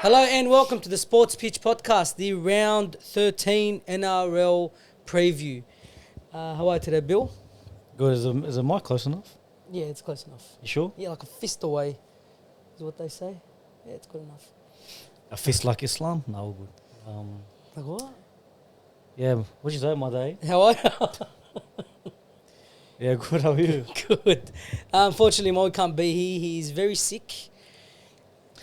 Hello and welcome to the Sports Pitch Podcast, the round 13 NRL preview. How are you today, Bill? Good. Is the mic close enough? Yeah, it's close enough. You sure? Yeah, like a fist away is what they say. Yeah, it's good enough. A fist like Islam? No, all good. Like what? Yeah, what'd you say, my day? How are you? Yeah, good. How are you? Good. Unfortunately, Mo can't be here. He's very sick.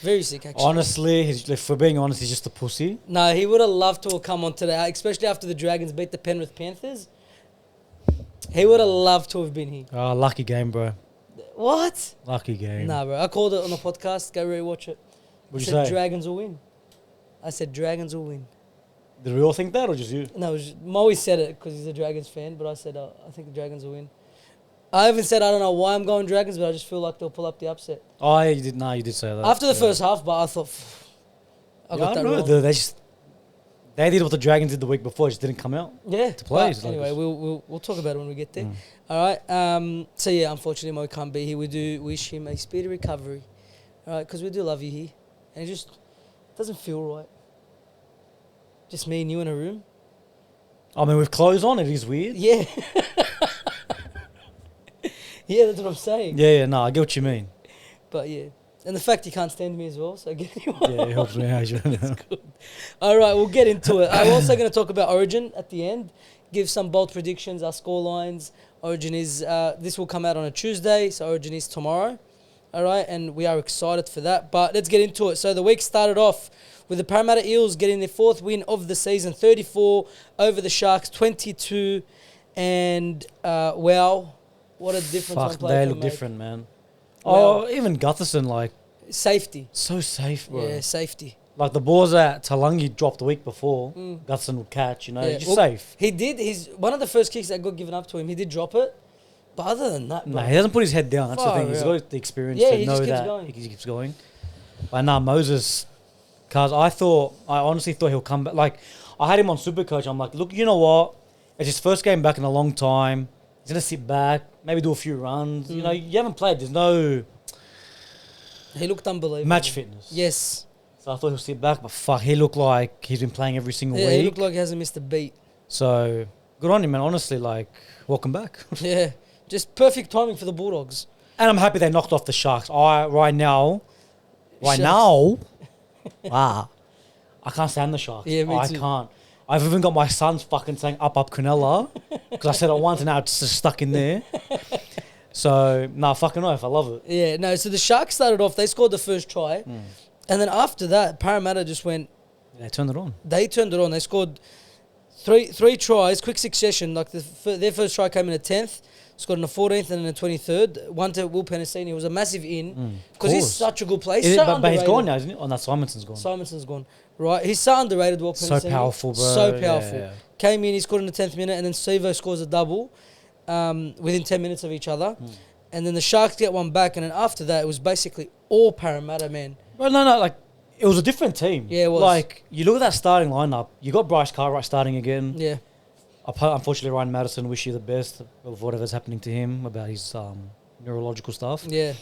Very sick, actually. Honestly, if we're being honest, he's just a pussy. No, he would have loved to have come on today, especially after the Dragons beat the Penrith Panthers. He would have loved to have been here. Lucky game, bro. What? Lucky game. Nah, bro. I called it on the podcast. Go rewatch it. What'd I you said say? Dragons will win. I said Dragons will win. Did we all think that or just you? No, Moe said it because he's a Dragons fan, but I said I think the Dragons will win. I haven't said I don't know why I'm going Dragons, but I just feel like they'll pull up the upset. Oh, yeah, you did. No, you did say that. After the first half, but I thought I got that wrong. They did what the Dragons did the week before. It just didn't come out. Yeah, to play. but anyway, we'll talk about it when we get there. All right. So yeah, unfortunately, Mo can't be here. We do wish him a speedy recovery. All right, because we do love you here, and it just doesn't feel right. Just me and you in a room. I mean, with clothes on, it is weird. Yeah. Yeah, that's what I'm saying. Yeah, no, I get what you mean. But yeah. And the fact you can't stand me as well, so get anyone. Yeah, it helps me out. That's good. All right, we'll get into it. I'm also going to talk about Origin at the end, give some bold predictions, our score lines. Origin is, this will come out on a Tuesday, so Origin is tomorrow. All right, and we are excited for that. But let's get into it. So the week started off with the Parramatta Eels getting their fourth win of the season, 34 over the Sharks, 22. And, wow, what a difference one Fuck, player they can look make. different, man. Wow. Oh, even Gutherson, like, Safety. so safe, bro. Yeah, safety. Like the balls that Talangi dropped the week before, Gutherson would catch, Yeah. just safe. He did. He's one of the first kicks that got given up to him. He did drop it. But other than that, No, bro, he doesn't put his head down. That's the Far thing. He's out. got the experience Yeah, to he know just keeps that going. he keeps going. But nah, Moses, because I honestly thought he'll come back. Like, I had him on Supercoach. I'm like, look, you know what? It's his first game back in a long time. He's going to sit back, maybe do a few runs. You know, you haven't played. There's no he looked unbelievable. match fitness. Yes. So I thought he'll sit back, but fuck, he looked like he's been playing every single Yeah, week. he looked like he hasn't missed a beat. So good on him, man. Honestly, like, welcome back. Yeah. Just perfect timing for the Bulldogs. And I'm happy they knocked off the Sharks. Right now, I can't stand the Sharks. Yeah, me I too. can't. I've even got my sons fucking saying up Canella because I said it once and now it's just stuck in there. So, fucking oath. I love it. Yeah, no, so the Sharks started off, they scored the first try. And then after that, Parramatta just went, They turned it on. they turned it on. They scored three tries, quick succession. Like their first try came in the 10th, scored in the 14th and then the 23rd. One to Will Penasini. It was a massive in because he's such a good player. He's so But he's underrated. gone now, isn't he? Oh, no, Simonson's gone. Simonson's gone. Right. He's so underrated, Will So Penasini. powerful, bro. So Yeah, powerful. yeah. Came in, he scored in the 10th minute, and then Sevo scores a double within 10 minutes of each other. And then the Sharks get one back, and then after that, it was basically all Parramatta, man. Well, no, like, it was a different team. Yeah, it was. Like, you look at that starting lineup, you got Bryce Cartwright starting again. Yeah. Unfortunately, Ryan Madison, wish you the best of whatever's happening to him about his neurological stuff. Yeah.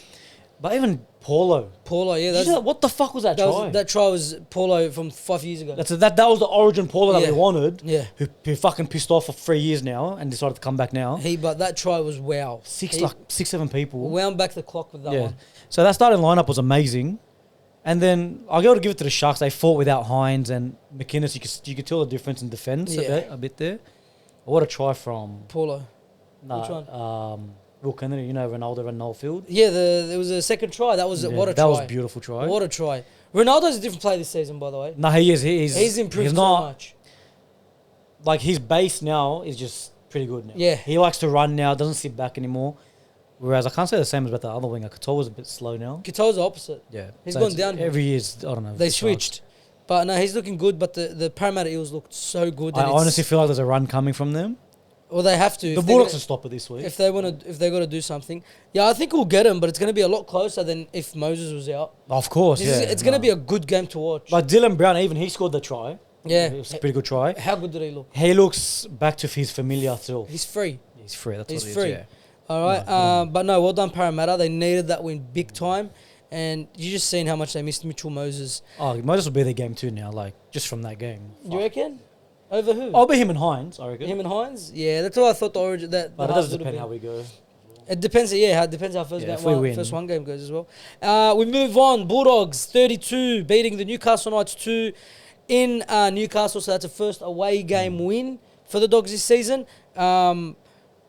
But even Paulo. Yeah, What the fuck was that try? that try was Paulo from 5 years ago. That was the origin Paulo that Yeah. we wanted. Yeah. Who fucking pissed off for 3 years now and decided to come back now. But that try was wow. Six, 7 people. Wound back the clock with that Yeah. one. So that starting lineup was amazing. And then I got to give it to the Sharks. They fought without Hines and McInnes. You could tell the difference in defence a bit there. What a try from Paulo. Nah, Which one? Will Kennedy, Ronaldo and Noel Field. Yeah, there was a second try. That was what a try. That was a beautiful try. What a try. Ronaldo's a different player this season, by the way. No, he is. He's improved he's so not, much. Like, his base now is just pretty good now. Yeah. He likes to run now, doesn't sit back anymore. Whereas I can't say the same about the other winger. Katoa's a bit slow now. Katoa's the opposite. Yeah. He's gone down. Every year, I don't know. They the Sharks. switched. But no, he's looking good, but the Parramatta Eels looked so good. I honestly feel like there's a run coming from them. Well, they have to. The Bulldogs will stop it this week. If they got to do something, yeah, I think we'll get him, but it's going to be a lot closer than if Moses was out. Of course, It's going to be a good game to watch. Like Dylan Brown, even he scored the try. Yeah, It was a pretty good try. How good did he look? He looks back to his familiar self. He's free. He's free. That's He's what free. it is. All right, but no, well done Parramatta. They needed that win big time, And you just seen how much they missed Mitchell Moses. Oh, Moses will be their game too now, like, just from that game. You reckon? Over who? I'll be him and Hines, I reckon. Him and Hines? Yeah, that's what I thought the origin... But it does depend how we go. It depends, it depends how first one game goes as well. We move on. Bulldogs 32 beating the Newcastle Knights 2 in Newcastle. So that's a first away game win for the Dogs this season. Bro,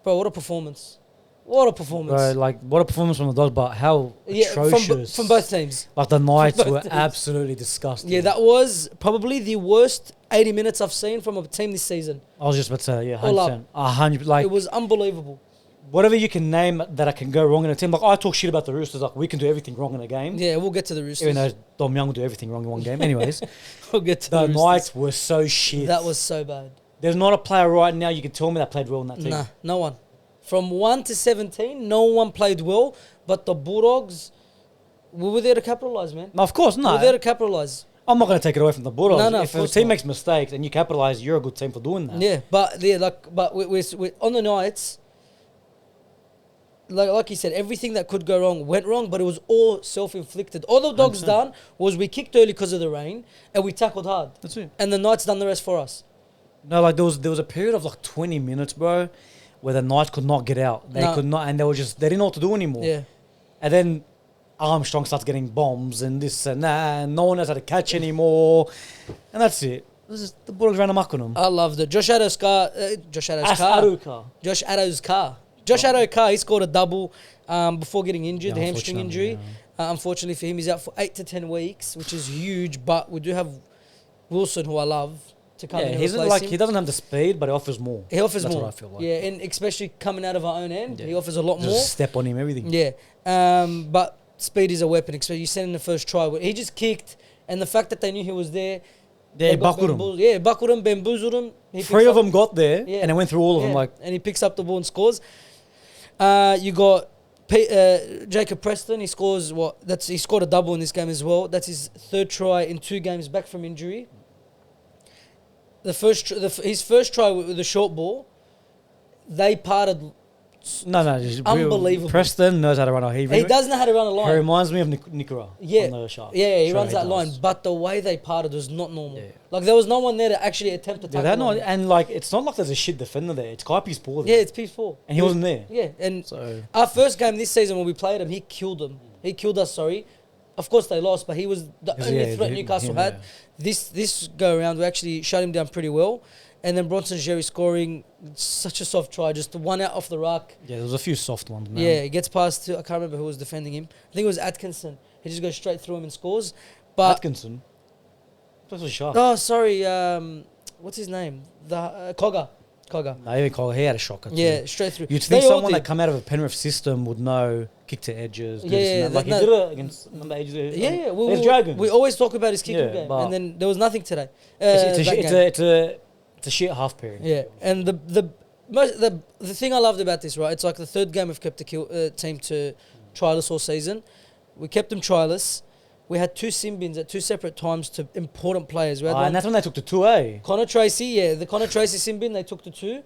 what a performance! What a performance! Bro, like what a performance from the Dogs, but how atrocious from both teams. Like the Knights were absolutely disgusting. Yeah, that was probably the worst 80 minutes I've seen from a team this season. I was just about to say, 100%. 100%. Like, it was unbelievable. Whatever you can name that can go wrong in a team. Like, I talk shit about the Roosters. Like, we can do everything wrong in a game. Yeah, we'll get to the Roosters. Even though Dom Young will do everything wrong in one game. Anyways. We'll get to the Roosters. The Knights were so shit. That was so bad. There's not a player right now you can tell me that played well in that team. Nah, no one. From 1 to 17, no one played well. But the Bulldogs, we were there to capitalise, man. No, of course, no. We were there to capitalise. I'm not going to take it away from the Bulldogs. No, if a team makes mistakes and you capitalise, you're a good team for doing that. Yeah, but we're on the Knights. Like you said, everything that could go wrong went wrong, but it was all self-inflicted. All the Dogs 100%. Done was we kicked early because of the rain and we tackled hard. That's it. And the Knights done the rest for us. No, like there was a period of like 20 minutes, bro, where the Knights could not get out. They could not, and they didn't know what to do anymore. Yeah. And then Armstrong starts getting bombs and this and that, and no one knows how to catch anymore. And that's it. The Bulldogs ran amok on them. I loved it. Josh Addo's car. Josh Addo, he scored a double before getting injured, the hamstring injury. Yeah. Unfortunately for him, he's out for 8 to 10 weeks, which is huge. But we do have Wilson, who I love, to come in and replace him. He doesn't have the speed, but he offers more. He offers more. That's what I feel like. Yeah, and especially coming out of our own end, he offers a lot more. Just step on him, everything. Yeah, but speed is a weapon. Especially you sent in the first try. He just kicked, and the fact that they knew he was there. Yeah, buckled him. Yeah, buckled him, bamboozled him. 3 of them got there, and they went through all of them. And he picks up the ball and scores. You got Jacob Preston. He scores he scored a double in this game as well. That's his 3rd try in 2 games back from injury. His first try with the short ball, they parted. Unbelievable. Preston knows how to run. He does know how to run a line. He reminds me of Nikora. Yeah, on the shark. Yeah, he runs that line. But the way they parted was not normal. Yeah. Like there was no one there to actually attempt to tackle. And like it's not like there's a shit defender there. It's Kaipi's ball there. Yeah, it's Peace 4. And he wasn't there. Yeah, and our first game this season when we played him, he killed them. He killed us. Sorry. Of course they lost, but he was the only threat Newcastle had. Yeah. This go around, we actually shut him down pretty well. And then Bronson Jerry scoring such a soft try, just one out off the ruck. Yeah, there was a few soft ones, man. Yeah, he gets past to, I can't remember who was defending him. I think it was Atkinson. He just goes straight through him and scores. But Atkinson? That was a shot. Oh, sorry. What's his name? Cogger. No, even Cogger, he had a shocker too. Yeah, straight through. You'd think someone that come out of a Penrith system would know kick to edges. Yeah, like he did it against edges. Yeah. We always talk about his kicking game, and then there was nothing today. It's a shit half period. Yeah, and the thing I loved about this, right? It's like the 3rd game we've kept the team to tryless all season. We kept them tryless. We had 2 sin bins at 2 separate times to important players. And that's when they took the 2, eh? Connor Tracy, the Connor Tracy sin bin, they took the 2,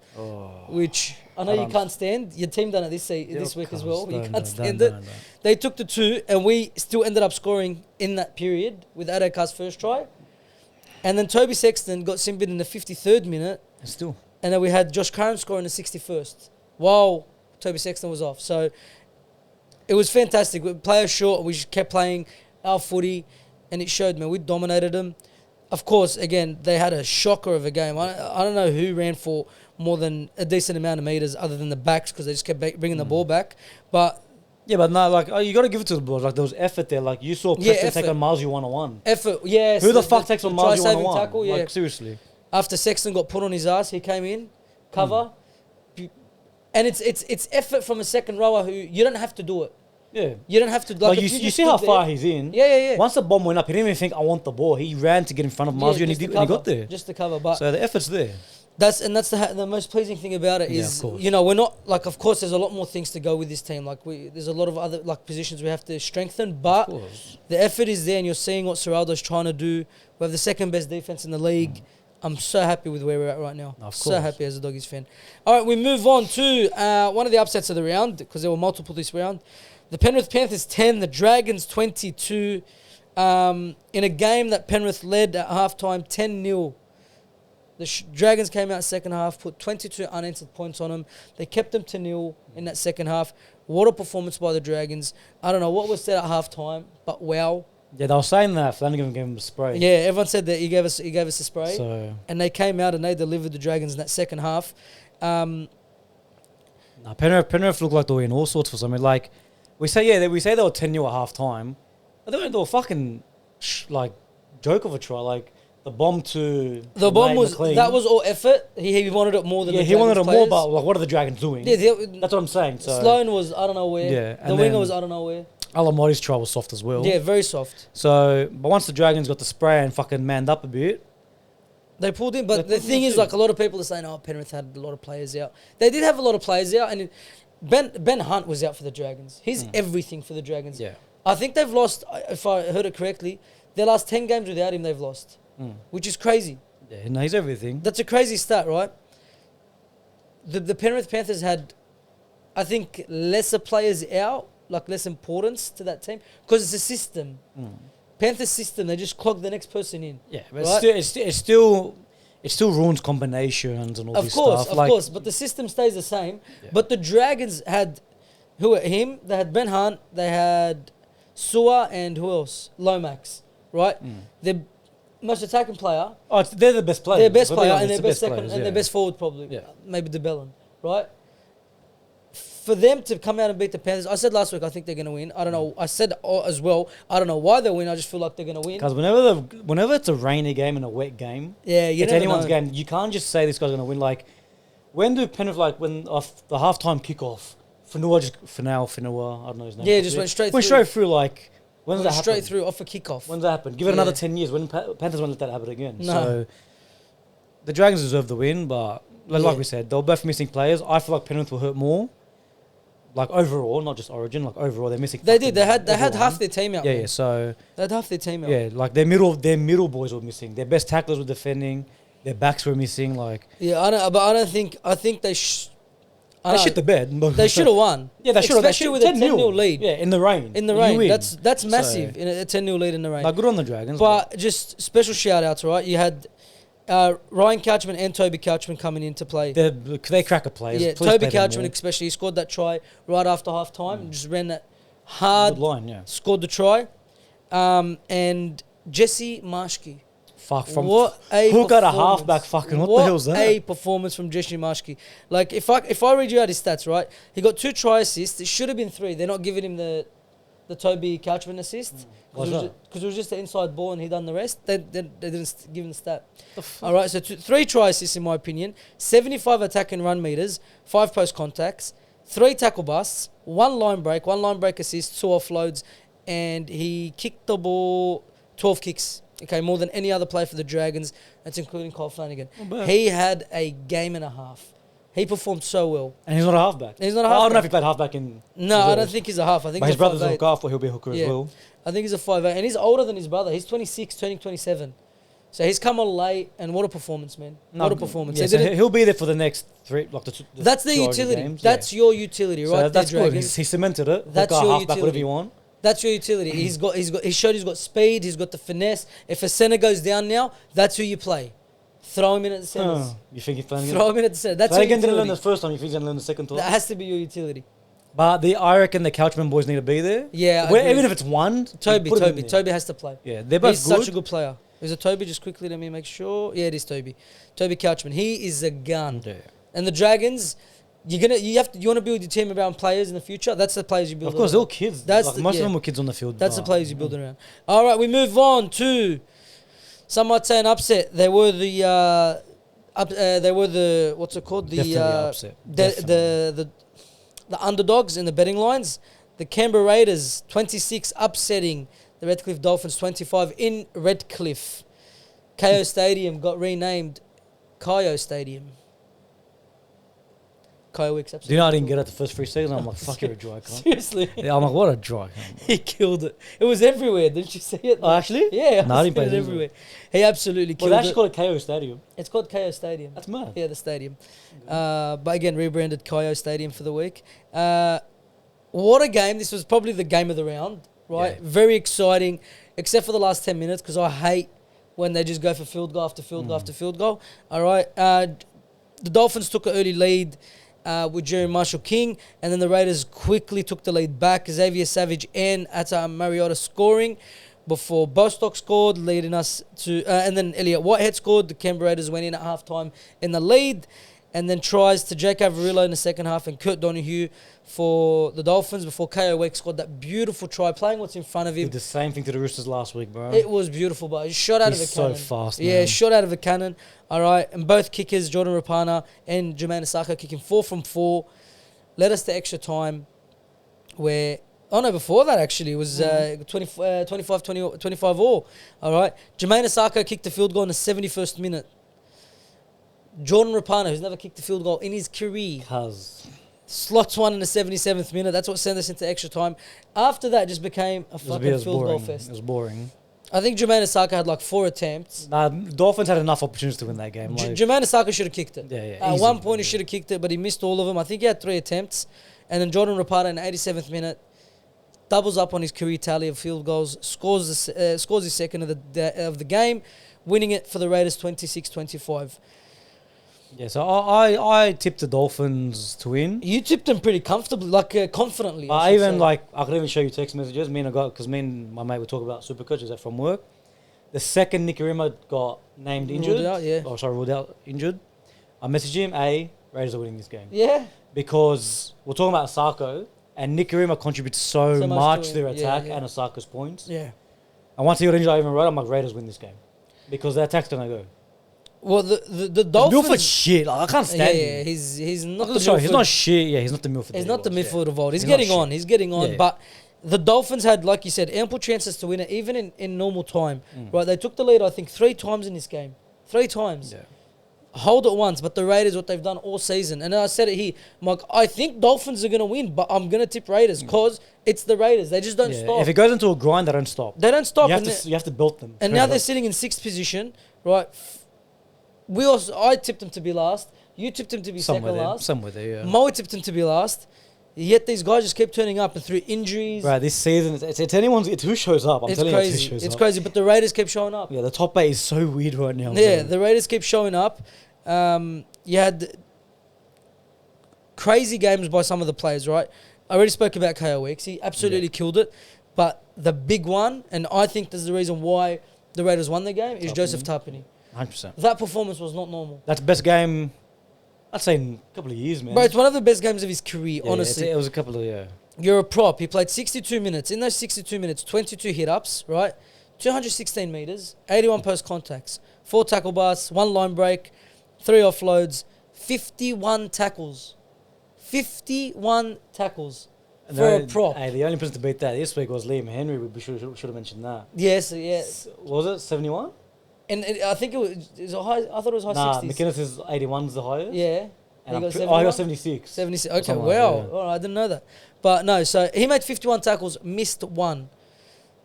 which I know you can't stand. Your team done it this week as well. You can't stand it. They took the 2, and we still ended up scoring in that period with Adokar's first try. And then Toby Sexton got sin bin in the 53rd minute. And then we had Josh Curran score in the 61st while Toby Sexton was off. So it was fantastic. We player short, we just kept playing our footy, and it showed, man. We dominated them. Of course, again, they had a shocker of a game. I don't know who ran for more than a decent amount of meters other than the backs because they just kept bringing the ball back. But you got to give it to the Bulls. Like there was effort there. Like you saw Preston take on Marzi 1-on-1. Effort, yes. Who the fuck takes on Marzi 1-on-1? Tackle, yeah. Like seriously. After Sexton got put on his ass, he came in, cover, and it's effort from a second rower who you don't have to do it. Yeah. You don't have to... Like you see how far he's in. Yeah. Once the bomb went up, he didn't even think, I want the ball. He ran to get in front of Marzi and he got there. Just to cover. But so the effort's there. That's the most pleasing thing about it is, we're not... Like, of course, there's a lot more things to go with this team. Like, there's a lot of other positions we have to strengthen. But the effort is there and you're seeing what Serraldo's trying to do. We have the 2nd best defense in the league. I'm so happy with where we're at right now. So happy as a Doggies fan. All right, we move on to one of the upsets of the round because there were multiple this round. The Penrith Panthers 10, the Dragons 22. In a game that Penrith led at halftime 10-0. The Dragons came out second half, put 22 unanswered points on them. They kept them to 0 in that second half. What a performance by the Dragons. I don't know what was said at halftime, but wow. Yeah, they were saying that Flanagan gave him a spray. Yeah, everyone said that he gave us a spray. So And they came out and they delivered the Dragons in that second half. Penrith looked like they were in all sorts for something. Like we say they were 10-0 at half time. But they were fucking joke of a try. Like the bomb to The bomb was McLean. that was all effort. He wanted it more than the he wanted it Dragons more. players. But like, what are the Dragons doing? Yeah, that's what I'm saying. So Sloan was I don't know where. Yeah, The and winger then- was I don't know where. Alamotti's try was soft as well. Yeah, very soft. So, but once the Dragons got the spray and fucking manned up a bit, They pulled in, but They the pulled thing in is, too. like a lot of people are saying, "Oh, Penrith had a lot of players out." They did have a lot of players out, and Ben Hunt was out for the Dragons. He's everything for the Dragons. yeah. I think they've lost. If I heard it correctly, their last 10 games without him, they've lost, which is crazy. Yeah, no, he's everything. That's a crazy stat, right? The Penrith Panthers had, I think, lesser players out, like less importance to that team because it's a system. Panthers system, they just clog the next person in. Yeah, but Right? it still ruins combinations and all this stuff. Of course, but the system stays the same. Yeah. But the Dragons had they had Ben Hunt, they had Sua, and who else? Lomax, right? Their most attacking player, They're the best player. their best If we're player, being and their honest, best the second, players, and yeah. their best forward probably, Yeah. maybe DeBellin, right? For them to come out and beat the Panthers, I said last week I think they're going to win. I don't know. I said as well, I don't know why they win. I just feel like they're going to win. Because whenever it's a rainy game and a wet game, Yeah, you it's never anyone's know. game. You can't just say this guy's going to win. Like, when do Penrith, when off the halftime kickoff, Fanua, I don't know his name. Yeah, just went straight Went through. straight through, like, when does that happen? Straight through off a kickoff. When does that happen? Give it Yeah. another 10 years. When Panthers won't let that happen again. No. So, the Dragons deserve the win, but like Yeah. we said, they were both missing players. I feel like Penrith will hurt more. Like, overall, not just Origin, like, overall, they're missing. They did. They had everyone. half their team out. Yeah, man. yeah, so... They had half their team out. Yeah, like their middle boys were missing. Their best tacklers were defending. Their backs were missing. Like Yeah, I don't think. I think they. they shit the bed. They should have won. Yeah, they should have. Especially with a 10-0 lead. Yeah, in the rain. In the You rain. win. That's massive. So- In a 10-0 lead in the rain. Like, good on the Dragons. But just special shout outs, right? You had Ryan Couchman and Toby Couchman coming into play. they crack a play. Yeah, Please Toby play them Couchman more. especially. He scored that try right after half time. Just ran that hard. Good line, yeah. Scored the try. And Jesse Marshke. Fuck from What a who got a performance. halfback? Fucking what the hell's that? A performance from Jesse Marshke. Like if I read you out his stats, right? He got 2 try assists. It should have been 3. They're not giving him the Toby Couchman assist Why's that? because it was just the inside ball and he done the rest. They didn't give him the stat. All right, so 3 try assists in my opinion. 75 attack and run meters. 5 post contacts. 3 tackle busts. 1 line break assist. 2 offloads, and he kicked the ball 12 kicks. Okay, more than any other player for the Dragons. That's including Kyle Flanagan. bad. He had a game and a half. He performed so well. And he's not a halfback. He's not a I don't know halfback. if he played halfback in. No, I don't reserves. think he's a half. I think But he's his brother's a 5'8". hooker. I thought he'll be a hooker Yeah. as well. I think he's a 5'8", and he's older than his brother. He's 26, turning 27. So he's come on late, and what a performance, man! What a performance. Yeah, They so didn't- he'll be there for the next 3, like the that's their majority utility. games, That's yeah. your utility, So right? that's there, good. Dragons. He cemented it. That's Hooker, your halfback, whatever utility. you want. That's your utility. He showed he's got speed. He's got the finesse. If a center goes down now, that's who you play. Throw him in at the centers. You think he's playing? Throw him in at the center. That's your Flanagan didn't learn utility. the first time. You think he's going to learn the second time? That has to be your utility. But I reckon the Couchman boys need to be there. Yeah, I Well, agree. even if it's one. Toby put him in there. Toby has to play. Yeah, they're both He's good. such a good player. Is it Toby? Just quickly, let me make sure. Yeah, it is Toby. Toby Couchman. He is a gun. Yeah. And the Dragons, you want to build your team around players in the future. That's the players you build. Of course, around. they're all kids. That's Like, the- most yeah. of them were kids on the field. That's the but- players you build around. All right, we move on to. Some might say an upset. They were the. They were the what's it called? The Definitely upset. the underdogs in the betting lines. The Canberra Raiders 26 upsetting the Redcliffe Dolphins 25 in Redcliffe. KO Stadium got renamed Kayo Stadium. Kayo Wicks, Do absolutely. you know I didn't get it the first 3 seconds? I'm like, fuck, you're a dry cunt. Seriously, Yeah, I'm like, what a dry cunt. he killed it. It was everywhere. Didn't you see it? Oh, actually? Yeah, No, I didn't pay it attention. everywhere. He absolutely Well, killed they it. actually call it KO Stadium. It's called KO Stadium. That's mad. Yeah, the stadium. But again, rebranded KO Stadium for the week. What a game. This was probably the game of the round, right? Yeah. Very exciting, except for the last 10 minutes because I hate when they just go for field goal after field goal after field goal. All right. The Dolphins took an early lead with Jerry Marshall King, and then the Raiders quickly took the lead back. Xavier Savage and Ata Mariota scoring before Bostock scored, leading us to... and then Elliot Whitehead scored. The Canberra Raiders went in at halftime in the lead. And then tries to Jake Averillo in the second half and Kurt Donahue for the Dolphins before K.O. Weck scored that beautiful try, playing what's in front of him. Did the same thing to the Roosters last week, bro. It was beautiful, but he shot out of a cannon. so fast, Yeah, man. shot out of a cannon. All right. And both kickers, Jordan Rapana and Jermaine Asako, kicking 4 from 4. Led us to extra time where... Oh, no, before that, actually, it was 25 all. All right. Jermaine Asako kicked the field goal in the 71st minute. Jordan Rapana, who's never kicked a field goal in his career, slots one in the 77th minute. That's what sent us into extra time. After that, just became a fucking field goal fest. It was boring. I think Jermaine Asako had like 4 attempts. Nah, Dolphins had enough opportunities to win that game. Like, Jermaine Asako should have kicked it. Yeah, At easy. one point, he should have kicked it, but he missed all of them. I think he had 3 attempts. And then Jordan Rapana in the 87th minute doubles up on his career tally of field goals, scores his second of the game, winning it for the Raiders 26-25. Yeah, so I tipped the Dolphins to win. You tipped them pretty comfortably, confidently. I could even show you text messages. Me and my mate were talking about Supercoach. Is that from work? The second Nicarima got named injured. Ruled out, yeah. Ruled out injured. I messaged him, Raiders are winning this game. Yeah. Because we're talking about Asako, and Nicarima contributes so much to their attack and Asako's points. Yeah. And once he got injured, I even wrote, I'm like, Raiders win this game. Because their attack's going to go. Well, the Dolphins... Milford's shit. Like, I can't stand him. Yeah, he's not the He's Milford. not shit. Yeah, he's not the Milford. He's not the Milford of old. He's He's getting not on. shit. He's getting on. Yeah. But the Dolphins had, like you said, ample chances to win it, even in normal time. Right? They took the lead, I think, 3 times in this game. 3 times. Yeah. Hold it once, but the Raiders, what they've done all season. And I said it here. I'm like, I think Dolphins are going to win, but I'm going to tip Raiders because it's the Raiders. They just don't stop. If it goes into a grind, they don't stop. They don't stop. You have to build them. And now they're sitting in 6th position, right? I tipped them to be last. You tipped them to be second last. Somewhere there, yeah. Mo tipped them to be last. Yet these guys just keep turning up and through injuries. Right, this season, it's who shows up. I'm telling you, it's who shows up. It's crazy, but the Raiders keep showing up. Yeah, the top 8 is so weird right now. Yeah, bro. the Raiders keep showing up. You had crazy games by some of the players, right? I already spoke about K.O. Weeks. He absolutely killed it. But the big one, and I think this is the reason why the Raiders won the game, is Joseph Tarpany. 100%. That performance was not normal. That's the best game, I'd say, in a couple of years, man. Bro, it's one of the best games of his career, Yeah, honestly. it was a couple of, You're a prop. He played 62 minutes. In those 62 minutes, 22 hit-ups, right? 216 metres, 81 post-contacts, 4 tackle busts, 1 line break, 3 offloads, 51 tackles. 51 tackles for a prop. Hey, the only person to beat that this week was Liam Henry. We should have mentioned that. Yes, yeah. Was it 71? And I think it was a high. I thought it was high 60s. McInnes' 81 is the highest. Yeah. And He got I got 76. 76. Okay, Something wow. like that, yeah. All right, I didn't know that. But no, so he made 51 tackles, missed 1.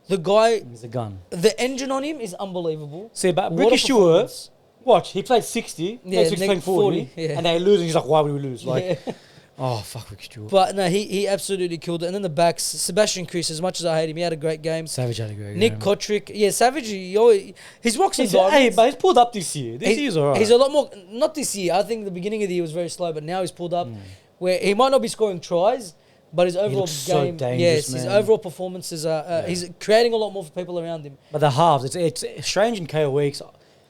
The guy, He's a gun. the engine on him is unbelievable. See, but What a Ricky Stewart, performance. watch, he played 60, Yeah, next week's playing 40, yeah. and they lose, and he's like, why would we lose? Like, Yeah. oh, fuck Ricky Stewart. But no, he absolutely killed it. And then the backs, Sebastian Chris, as much as I hate him, he had a great game. Savage had a great Nick game. Kotrick, yeah, Savage, he's rocks and Hey, diamonds. but he's pulled up this year. This year's alright. He's a lot more, not this year. I think the beginning of the year was very slow, but now he's pulled up where he might not be scoring tries, but his overall looks so game, dangerous, his man. overall performances are, he's creating a lot more for people around him. But the halves, it's strange in KO weeks.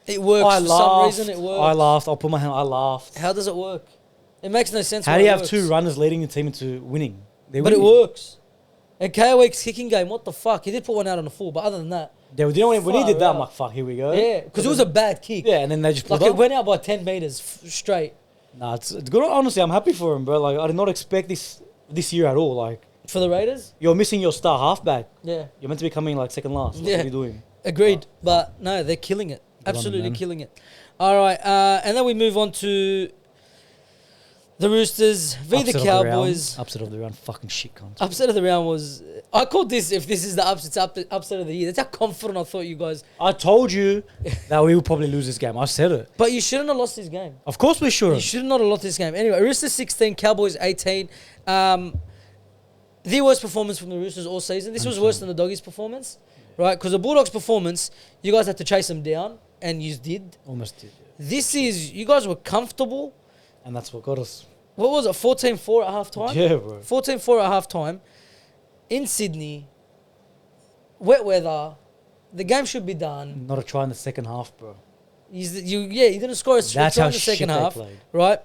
It works. I For laughed. some reason, it works. I laughed. I'll put my hand. I laughed. How does it work? It makes no sense. How why do you it have works. 2 runners leading the team into winning? But it works. And KOX's kicking game, what the fuck? He did put one out on the full, but other than that, Yeah, you know when he Far did that, I'm out. like, fuck, here we go. yeah, because it was a bad kick. Yeah, and then they just pulled Like it up. went out by 10 meters straight Nah, it's good. Honestly, I'm happy for him, bro. Like, I did not expect this year at all. Like, for the Raiders. you're missing your star halfback. Yeah, You're meant to be coming like second last. What Yeah. are you doing? agreed. But no, they're killing it. on them, Absolutely man. killing it. All right, and then we move on to the Roosters v the Upset of Cowboys. round. Upset of the round. Fucking shit cunt. Upset of the round was. I called this, if this is the upset of the year. That's how confident I thought you guys. I told you that we would probably lose this game. I said it. But you shouldn't have lost this game. Of course we should. You should not have lost this game. Anyway, Roosters 16, Cowboys 18. the worst performance from the Roosters all season. This was worse than the Doggies' performance, right? Because the Bulldogs' performance, you guys had to chase them down, and you did. Almost did. Yeah. This is, you guys were comfortable. And that's what got us. What was it, 14-4 at half time? Yeah, bro. 14-4 at half time. In Sydney, wet weather, the game should be done. Not a try in the second half, bro. You didn't score a try That's in how the second shit they half, played. right?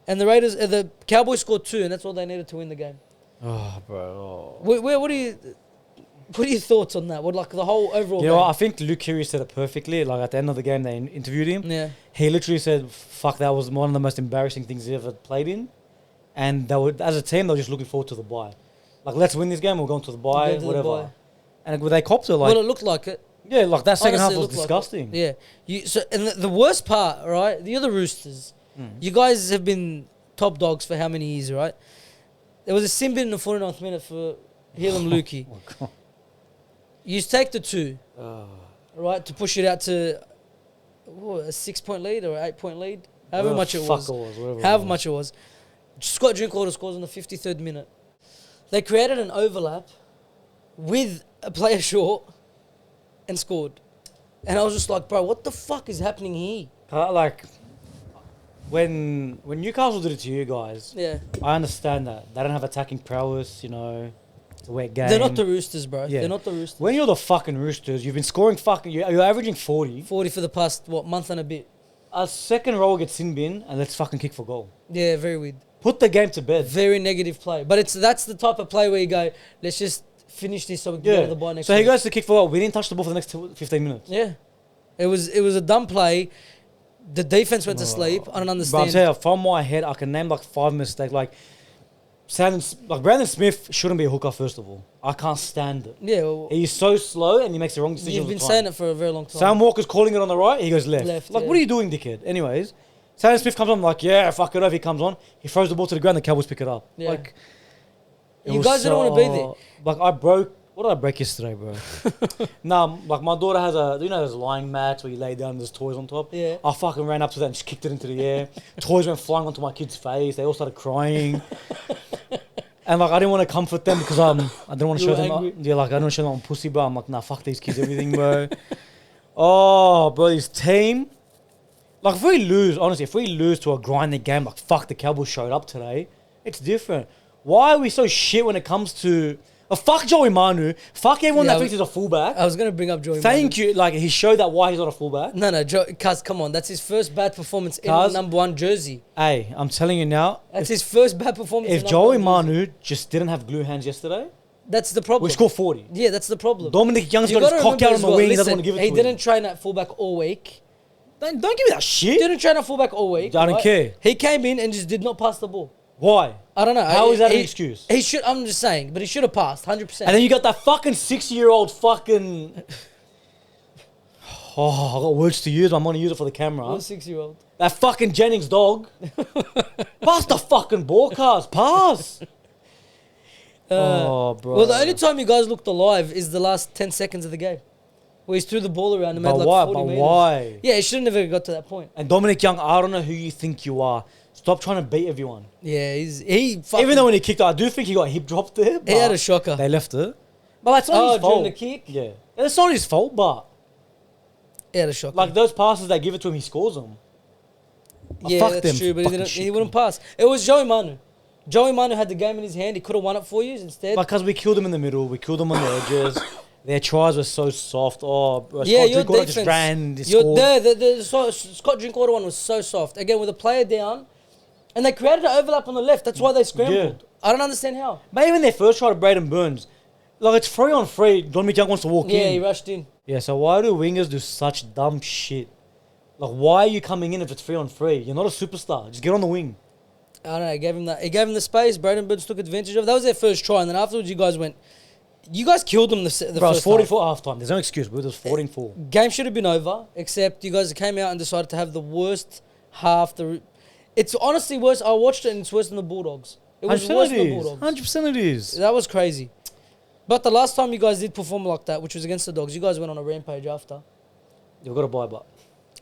And the Cowboys scored 2, and that's all they needed to win the game. Oh, bro. What are your thoughts on that? What, like, the whole overall You know game? what? I think Luke Keary said it perfectly. Like, at the end of the game, they interviewed him. Yeah. He literally said, fuck, that was one of the most embarrassing things he ever played in. And they were, as a team, they were just looking forward to the bye. Like, let's win this game, we're going to the bye, Going to the whatever. bye. And they copped it, like... Well, it looked like it. Yeah, like, that second Honestly, half it was looked like disgusting. it. Yeah. And the worst part, right? The other Roosters, you guys have been top dogs for how many years, right? There was a sin bin in the 49th minute for Helam Lukey. Oh, God. You take the 2, right, to push it out to a 6-point lead or 8-point lead, however much it was. However much it was. Scott Drinkwater scores in the 53rd minute. They created an overlap with a player short and scored. And I was just like, bro, what the fuck is happening here? Like, when Newcastle did it to you guys, Yeah. I understand that. They don't have attacking prowess, you know. It's a wet game. They're not the Roosters, bro. Yeah. They're not the Roosters. When you're the fucking Roosters, you've been scoring you're averaging 40. 40 for the past, month and a bit. A second row gets sin bin, and let's fucking kick for goal. Yeah, very weird. Put the game to bed. Very negative play. But that's the type of play where you go, let's just finish this so we can go to the bye next So he week. goes to kick for goal. We didn't touch the ball for the next 15 minutes. Yeah. It was a dumb play. The defense went to sleep. I don't But I'm understand. telling you, from my head, I can name like 5 mistakes. Like, Brandon Smith shouldn't be a hooker, first of all. I can't stand it. Yeah, well, He's so slow and he makes the wrong decision. you've been saying it for a very long time. Sam Walker's calling it on the right, he goes left. Left, Like, yeah. what are you doing, dickhead? Anyways, Sam Smith comes on, like, yeah, fuck it off. He comes on, he throws the ball to the ground, the Cowboys pick it up. Yeah. Like, it You was guys didn't wanna be there. Like, what did I break yesterday, bro? Nah, like, my daughter has those lying mats where you lay down and there's toys on top? Yeah. I fucking ran up to that and just kicked it into the air. Toys went flying onto my kid's face. They all started crying. And like, I didn't want to comfort them because I didn't want to You show were them. angry? Yeah, like, I don't want to show them I'm pussy, bro. I'm like, nah, fuck these kids, everything, bro. Oh, bro, this team. Like, if we lose to a grinding game, like, fuck, the Cowboys showed up today, it's different. Why are we so shit when it comes to... fuck Joey Manu. Fuck everyone Yeah, that thinks he's a fullback. I was going to bring up Joey Thank Manu. you. Like, he showed that why he's not a fullback. No, Cuz, come on. That's his first bad performance in Cuz- the number 1 jersey. Hey, I'm telling you now, That's his first bad performance in if number Joey 1 jersey. Manu just didn't have glue hands yesterday, That's the problem. we score 40. Yeah, that's the problem. Dominic Young's You got gotta his cock remember out on as the well, wing. He doesn't listen, want to give it he to didn't him. train at fullback all week. Don't give me that shit. Didn't train at fullback all week. I don't care. He came in and just did not pass the ball. Why? I don't know. How is that an excuse? He should. I'm just saying, but he should have passed 100%. And then you got that fucking 6-year-old fucking... Oh, I got words to use. I'm going to use it for the camera. What 6-year-old? That fucking Jennings dog. Pass the fucking ball, cars. Pass. Oh, bro. Well, the only time you guys looked alive is the last 10 seconds of the game, where he threw the ball around and made But like why? 40 But meters. why? Yeah, he should have never got to that point. And Dominic Young, I don't know who you think you are. Stop trying to beat everyone. Yeah, he fucking, Even though when he kicked, I do think he got hip dropped there. he had but a shocker. They left it. But that's not his fault. During the kick, Yeah. It's not his fault, but he had a shocker. like those passes they give it to him, he scores them. Yeah, fuck that's them true, but he fucking didn't. shit. He wouldn't pass. It was Joey Manu. Joey Manu had the game in his hand. He could have won it for you instead. Because we killed them in the middle, we killed them on the edges. Their tries were so soft. Oh, bro, Yeah, Scott your Drinkwater defense. just ran. He Your, scored. the Scott Drinkwater one was so soft. Again, with a player down, and they created an overlap on the left. That's why they scrambled. Yeah. I don't understand how. But even their first try to Braden Burns, like it's 3-on-3. Dominic Young wants to walk Yeah, he in. rushed in. Yeah, so why do wingers do such dumb shit? Like, why are you coming in if it's 3-on-3? You're not a superstar. Just get on the wing. I don't know. He gave him that. He gave him the space. Braden Burns took advantage of it. That was their first try, and then afterwards, you guys went. You guys killed them the Bro, first it's 44 half. half time. There's no excuse, bro. It was 14-4. Game should have been over, except you guys came out and decided to have the worst half. It's honestly worse. I watched it, and it's worse than the Bulldogs. It was worse than the Bulldogs. 100% it is. That was crazy. But the last time you guys did perform like that, which was against the Dogs, you guys went on a rampage after. You've got to buy, but.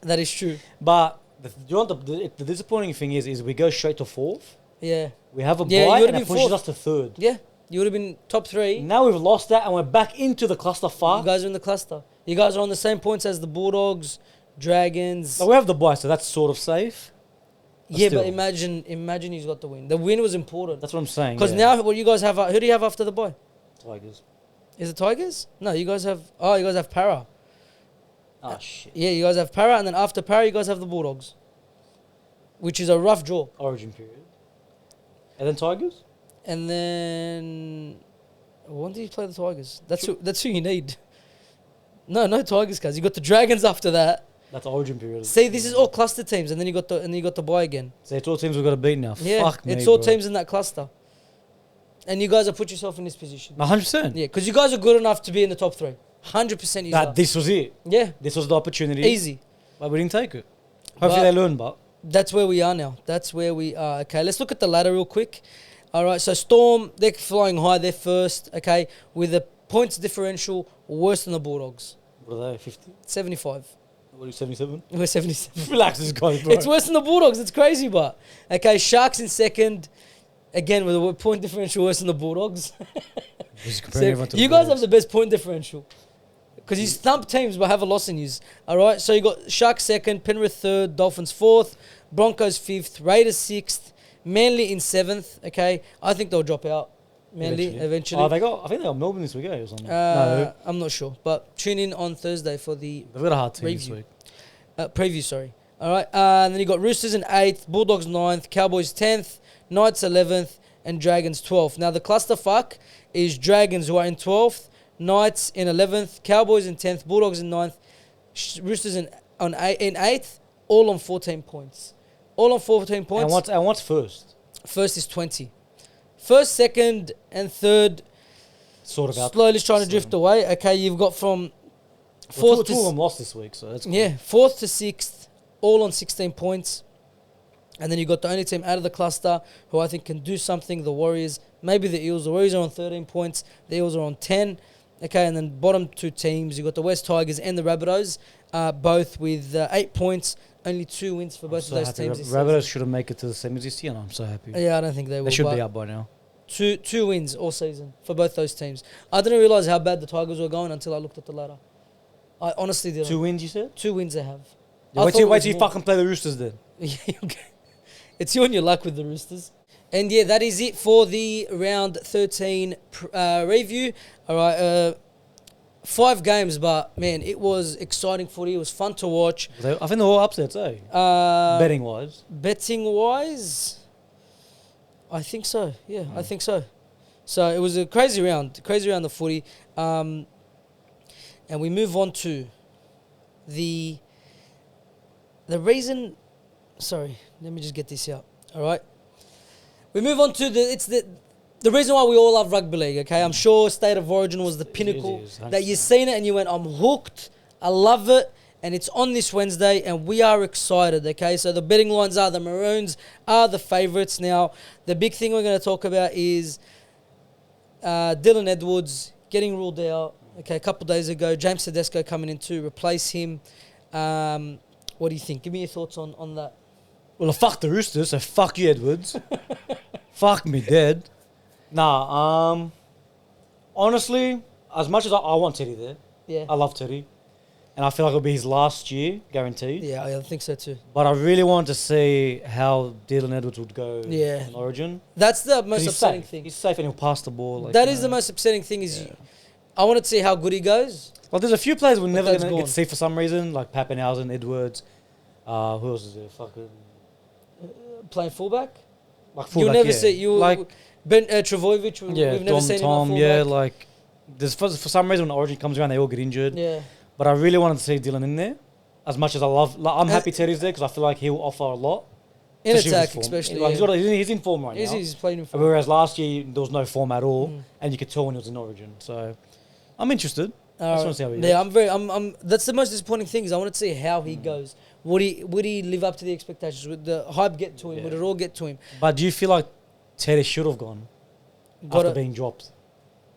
That is true. But you know what the disappointing thing is we go straight to fourth. Yeah. We have a Yeah, bye you would've and it been pushes fourth. us to third. Yeah. You would have been top 3. Now we've lost that and we're back into the clusterfuck. You guys are in the cluster. You guys are on the same points as the Bulldogs, Dragons. But we have the bye, so that's sort of safe. Yeah, still. but imagine he's got the win. The win was important. That's what I'm saying. Because now, what you guys have, who do you have after the bye? Tigers. Is it Tigers? No, you guys have, you guys have Para. Oh, shit. Yeah, you guys have Para, and then after Para, you guys have the Bulldogs. Which is a rough draw. Origin period. And then Tigers? And then, when do you play the Tigers? That's who you need. No Tigers, cuz. You got the Dragons after that. That's Origin period. See, this is all cluster teams, and then you got the bye again. So it's all teams we've got to beat now. Yeah, Fuck me, it's all bro. teams in that cluster. And you guys have put yourself in this position. 100%. Yeah, because you guys are good enough to be in the top 3. 100% you are. This was it. Yeah, This was the opportunity. easy. But we didn't take it. Hopefully But- they learn, but... That's where we are now. That's where we are. Okay, let's look at the ladder real quick. All right, so Storm, they're flying high. They're first, okay, with a points differential worse than the Bulldogs. What are they, 50? 75. What are you, 77? We're 77. Relax this guy, bro. It's worse than the Bulldogs. It's crazy, but. Okay, Sharks in second. Again, with a point differential worse than the Bulldogs. Just So comparing everyone to you the guys have Bulldogs. the best point differential. Because you thump teams but have a loss in you. All right, so you got Sharks second, Penrith third, Dolphins fourth, Broncos fifth, Raiders sixth, Manly in seventh. Okay, I think they'll drop out. Manly eventually. Oh, I think they got Melbourne this week, or something. No, I'm not sure, but tune in on Thursday for the they've got a hard team this Review. week. preview. Sorry. All right, and then you got Roosters in 8th, Bulldogs 9th, Cowboys 10th, Knights 11th, and Dragons 12th. Now the clusterfuck is Dragons who are in 12th, Knights in 11th, Cowboys in 10th, Bulldogs in 9th, Roosters in 8th, all on 14 points. All on 14 points. And what's first? First is 20. First, second, and third Sort of out. slowly trying to drift away. Okay, you've got from Well, fourth two of to them lost this week, so that's cool. yeah, 4th to 6th, all on 16 points. And then you got the only team out of the cluster who I think can do something, the Warriors, maybe the Eels. The Warriors are on 13 points, the Eels are on 10. Okay, and then bottom 2 teams, you got the West Tigers and the Rabbitohs, both with 8 points, only 2 wins for both of those teams. this season. Rabbitohs should have made it to the semis this year, and I'm so happy. Yeah, I don't think they will. They should but be up by now. Two wins all season for both those teams. I didn't realise how bad the Tigers were going until I looked at the ladder. I honestly didn't. 2 wins, you said? 2 wins they have. Yeah, I wait thought till it was you more. fucking play the Roosters then. Yeah, okay. It's you and your luck with the Roosters. And yeah, that is it for the round 13 review. All right, 5 games, but man, it was exciting footy. It was fun to watch. I think they're all upsets, eh? Betting wise. Betting wise, I think so. Yeah, I think so. So it was a crazy round of footy. And we move on to the reason. Sorry, let me just get this out. All right, we move on to the reason why we all love rugby league. Okay, I'm sure State of Origin was the pinnacle is, that you've seen it and you went, I'm hooked. I love it. And it's on this Wednesday, and we are excited, okay? So the betting lines are the Maroons are the favourites. Now, the big thing we're going to talk about is Dylan Edwards getting ruled out, okay, a couple of days ago. James Tedesco coming in to replace him. What do you think? Give me your thoughts on that. Well, I fucked the Roosters, so fuck you, Edwards. Fuck me dead. Nah, honestly, as much as I want Teddy there, Yeah. I love Teddy. And I feel like it'll be his last year, guaranteed. Yeah, I think so too. But I really wanted to see how Dylan Edwards would go Yeah. in Origin. That's the 'Cause most he's upsetting safe. thing. He's safe and he'll pass the ball. Like, That you is know. the most upsetting thing is I want to see how good he goes. Well, there's a few players we're never that's going to get gone. to see for some reason, like Pappenhausen, Edwards. Who else is there? Fucking... Playing fullback. Like You'll fullback, never yeah. see you. Like, Ben Travojevic. yeah, we've never Dom, seen Tom, him at yeah, fullback. like... There's for some reason when Origin comes around, they all get injured. Yeah. But I really wanted to see Dylan in there. As much as I love... Like, I'm happy Teddy's there because I feel like he'll offer a lot. In Especially with attack, his form. especially. Like, yeah. he's in form right now. He's playing in form. Whereas last year, there was no form at all. And you could tell when he was in Origin. So, I'm interested. I just want to see how he goes. Yeah, I'm. That's the most disappointing thing is I want to see how he goes. Would he live up to the expectations? Would the hype get to him? Yeah. Would it all get to him? But do you feel like Teddy should have gone Got after it. being dropped?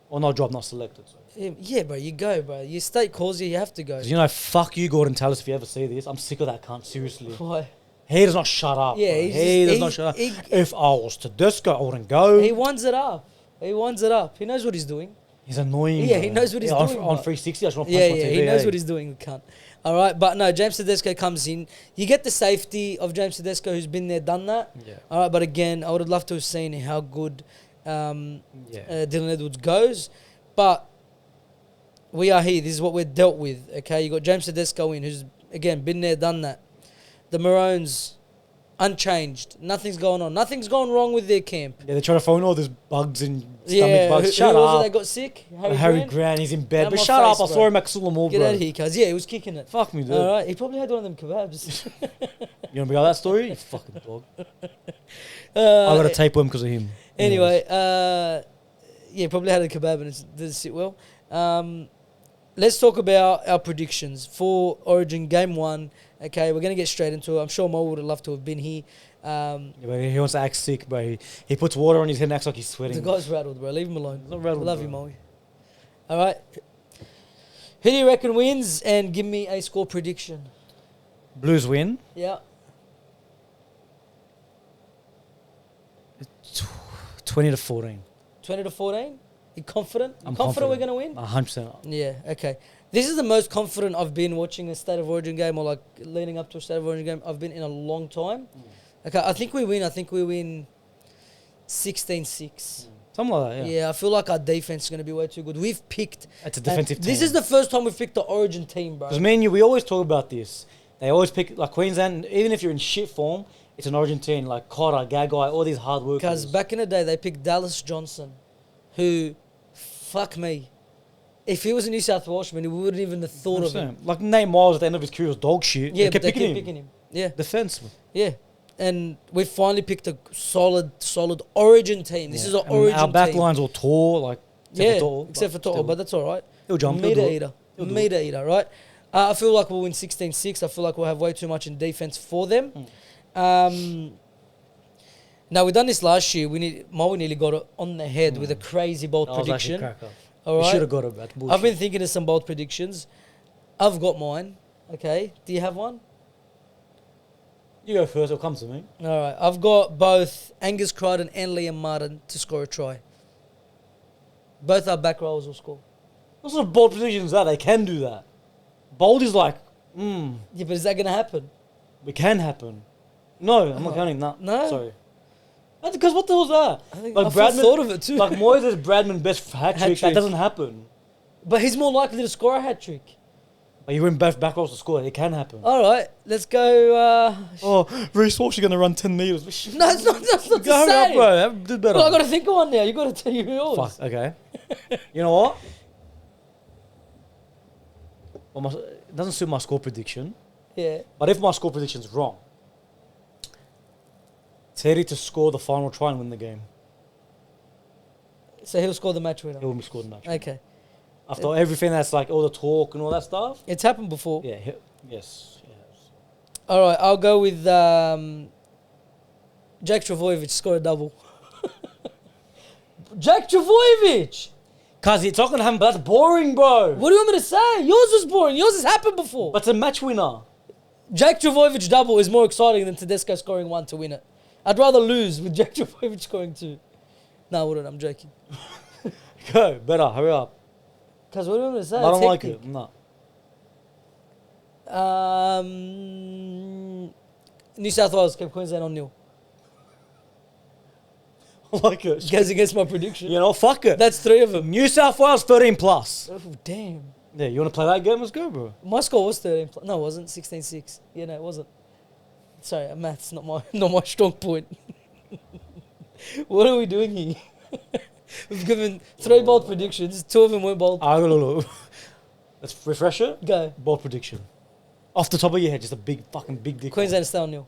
Or not dropped, not selected. So. Yeah, bro. You go, bro. Your state calls you. You have to go. 'Cause you know, fuck you, Gordon Tallis, if you ever see this. I'm sick of that cunt, seriously. Why? He does not shut up. Yeah, bro. he's he just- does not shut up. If I was Tedesco, I wouldn't go. He winds it up. He winds it up. He knows what he's doing. He's annoying. Yeah, bro. he knows what he's on, doing, On but- 360, I just want to Yeah, punch my yeah, TV. he knows eh? what he's doing, the cunt. All right, but no, James Tedesco comes in. You get the safety of James Tedesco, who's been there, done that. Yeah. All right, but again, I would have loved to have seen how good Yeah. Dylan Edwards goes. But we are here. This is what we're dealt with. Okay, you got James Tedesco in, who's again been there, done that. The Maroons, unchanged. Nothing's going on. Nothing's gone wrong with their camp. Yeah, they're trying to phone all these bugs and stomach Yeah, bugs. who Shut was it up. that got sick? Harry Grant, he's in bed. Out But my shut face, up, I bro. saw him at Sulamore, Get bro. out of here, cuz. Yeah, he was kicking it. Fuck me, dude. All right, he probably had one of them kebabs. You want to be like that story? You fucking dog. I got a tape him because of him. Anyway, yeah, probably had a kebab and it didn't sit well. Let's talk about our predictions for Origin Game 1. Okay, we're going to get straight into it. I'm sure Mo would have loved to have been here. Yeah, but he wants to act sick, bro. He puts water on his head and acts like he's sweating. The guy's rattled, bro. Leave him alone. He's not rattled, I love bro. you, Mo. All right. Who do you reckon wins? And give me a score prediction. Blues win. Yeah. 20 to 14. 20 to 14? You confident? I'm Confident we're going to win? 100%. Yeah, okay. This is the most confident I've been watching a State of Origin game, or like leading up to a State of Origin game I've been in a long time. Okay, I think we win 16-6. Something like that, yeah. Yeah, I feel like our defense is going to be way too good. We've picked... It's a defensive team. This is the first time we've picked the Origin team, bro. Because me and you, we always talk about this. They always pick, like Queensland, even if you're in shit form, it's an Origin team, like Cotter, Gagai, all these hard workers. Because back in the day, they picked Dallas Johnson, who, fuck me, if he was a New South Welshman, we wouldn't even have thought of him. Like Nate Miles at the end of his career was dog shit. Yeah, they kept but they picking kept him. picking him. Yeah, Defenseman. yeah. And we finally picked a solid Origin team. This is an And Origin our back team. lines all tore, like, Except for Toto, but that's all right. He'll jump. Meter eater, right? I feel like we'll win 16-6. I feel like we'll have way too much in defense for them. Now, we done this last year. Mo nearly got it on the head with a crazy bold prediction. All We right? should have got it, but bullshit. I've been thinking of some bold predictions. I've got mine. Okay. Do you have one? You go first, it'll come to me. All right. I've got both Angus Crichton and Liam Martin to score a try. Both our back rowers will score. What sort of bold predictions are that? They can do that. Bold is like, Yeah, but is that going to happen? it can happen. No, I'm not counting that. No? Sorry. Because what the hell's that? I think Like I Bradman- thought of it too. Like Moises Bradman best hat trick, Hat-trick. that doesn't happen. But he's more likely to score a hat trick. Like you win both back rows to score, it can happen. All right, let's go. Oh, Reece Walsh is going to run 10 metres. No, it's not. That's not the Go up, same. bro. Do better. Well, I got to think of one now. You got to tell you yours. Fuck, okay. You know what? Well, it doesn't suit my score prediction. Yeah. But if my score prediction's wrong, Teddy to score the final try and win the game. So he'll score the match winner. He will be scored in that. Okay. After everything that's like all the talk and all that stuff. It's happened before. Yeah. Yes. All right, I'll go with Jack Travojevic score a double. Jack Travojevic! Cause it's not gonna happen, but that's boring, bro. What do you want me to say? Yours was boring. Yours has happened before. But it's a match winner. Jack Travojevic double is more exciting than Tedesco scoring one to win it. I'd rather lose with Jack Travojevic scoring two. No, I wouldn't. I'm joking. Go, better, hurry up. Because what do you want me to say? I don't It's like hectic. it. No. New South Wales kept Queensland on nil. I like it. Goes against my prediction. You know, fuck it. That's three of them. New South Wales 13 plus. Oh, damn. Yeah, you want to play that game? Let's go, bro. My score was 13. No, it wasn't. 16-6. Yeah, no, it wasn't. Sorry, math's not my strong point. What are we doing here? We've given three bold predictions. Two of them weren't bold. Let's refresh it. Go. Bold prediction. Off the top of your head, just a big dick. Queensland stay on nil.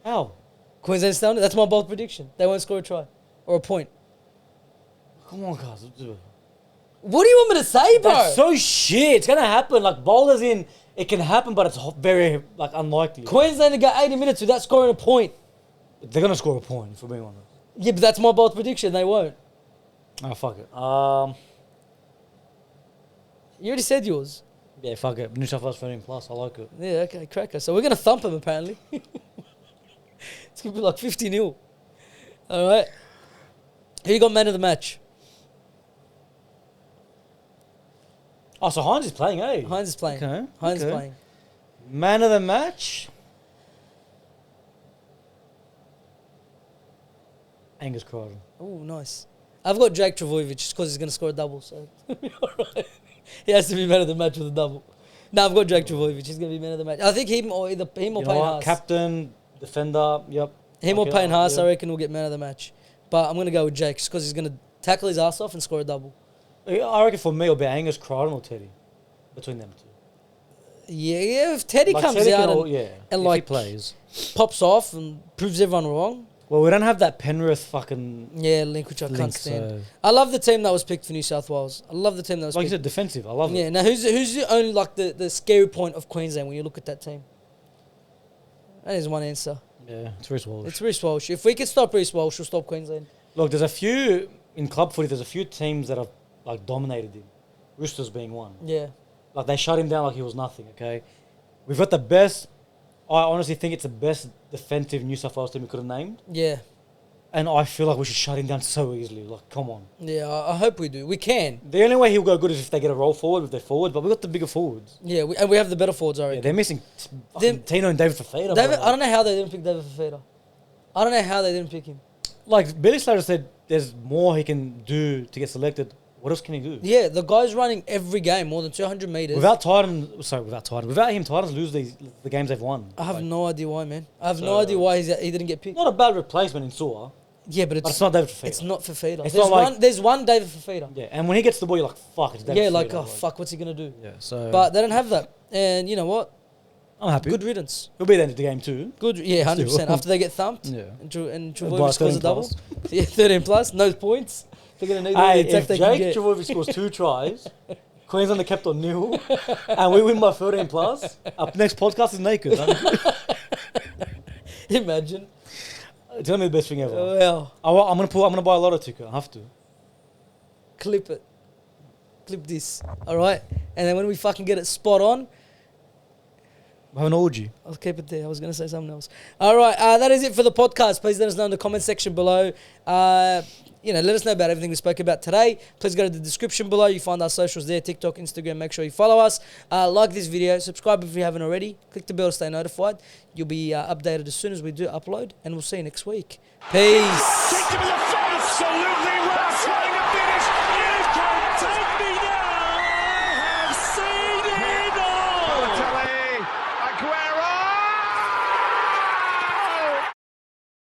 How? Queensland stay on nil. That's my bold prediction. They won't score a try or a point. Come on, guys. What do you want me to say, bro? That's so shit. It's gonna happen. Like bold as in, it can happen, but it's very like unlikely. Queensland got 80 minutes without scoring a point. They're gonna score a point, for being honest. Yeah, but that's my bold prediction. They won't. Oh fuck it. You already said yours. Yeah, fuck it. New South Wales 13 plus. I like it. Yeah, okay, cracker. So we're going to thump them, apparently. It's going to be like 50-0. All right. Who you got man of the match? Oh, so Hines is playing, eh? Hines is playing. Okay. Hines is okay. playing. Man of the match? Angus Crichton. Oh, nice. I've got Jake Trbojevic just because he's going to score a double. So alright. He has to be man of the match with a double. No, I've got Jake Trbojevic. He's going to be man of the match. I think him or either him or You know Payne what? Haas. Captain, defender, yep. Him or Okay, Payne Haas, yeah. I reckon will get man of the match. But I'm going to go with Jake just because he's going to tackle his ass off and score a double. I reckon for me it'll be Angus Crichton or Teddy. Between them two. Yeah. If Teddy Like, comes Teddy out can and, all- yeah, and if like he plays. pops off and proves everyone wrong. Well, we don't have that Penrith fucking Yeah, link which I can't link, stand. so... I love the team that was picked for New South Wales. I love the team that was Like you picked. said, defensive. I love Yeah. it. Now who's the only like the scary point of Queensland when you look at that team? That is one answer. Yeah, it's Reece Walsh. It's Reece Walsh. If we could stop Reece Walsh, we'll stop Queensland. Look, there's a few in club footy. There's a few teams that have like dominated him. Roosters being one. Yeah. Like they shut him down like he was nothing. Okay, we've got the best. I honestly think it's the best defensive New South Wales team we could have named, Yeah. and I feel like we should shut him down so easily. Like, come on. Yeah, I hope we do. We can. The only way he'll go good is if they get a roll forward with their forwards, but we've got the bigger forwards. Yeah, and we have the better forwards, I Yeah, reckon. they're missing Them- Tino and David Fafita. David, bro. I don't know how they didn't pick David Fafita. I don't know how they didn't pick him. Like Billy Slater said, there's more he can do to get selected. What else can he do? Yeah, the guy's running every game more than 200 metres. Without him, Titans lose the games they've won. I have Like, no idea why, man. I have no So- idea why he didn't get picked. not a bad replacement in Sua, Yeah, but but it's not David Fafita. It's not Fafita. It's There's not like- one. There's one David Fafita. Yeah, and when he gets the ball, you're like, fuck, it's David Yeah, Fafita. like oh fuck, what's he gonna do? Yeah, so. But they don't have that, and you know what? I'm happy. Good riddance. He'll be there in the game too. Good, yeah, 100%. Still. After they get thumped, Yeah. and By Trbojevic scores a 13 double. plus. Yeah, 13 plus, no points. They're gonna need all Hey, the attack if they can Jake get. Trbojevic scores 2 tries, Queensland are kept on nil, and we win by 13 plus, our next podcast is naked. Imagine. It's gonna be the best thing ever. Well, I'm gonna buy a lotto ticket. I have to. clip it. Clip this. All right, and then when we fucking get it spot on, Have an orgy. I'll keep it there. I was going to say something else. All right, that is it for the podcast. Please let us know in the comment section below. Let us know about everything we spoke about today. Please go to the description below. You find our socials there, TikTok, Instagram. Make sure you follow us. Like this video. Subscribe if you haven't already. Click the bell to stay notified. You'll be updated as soon as we do upload. And we'll see you next week. Peace. Absolutely wrestling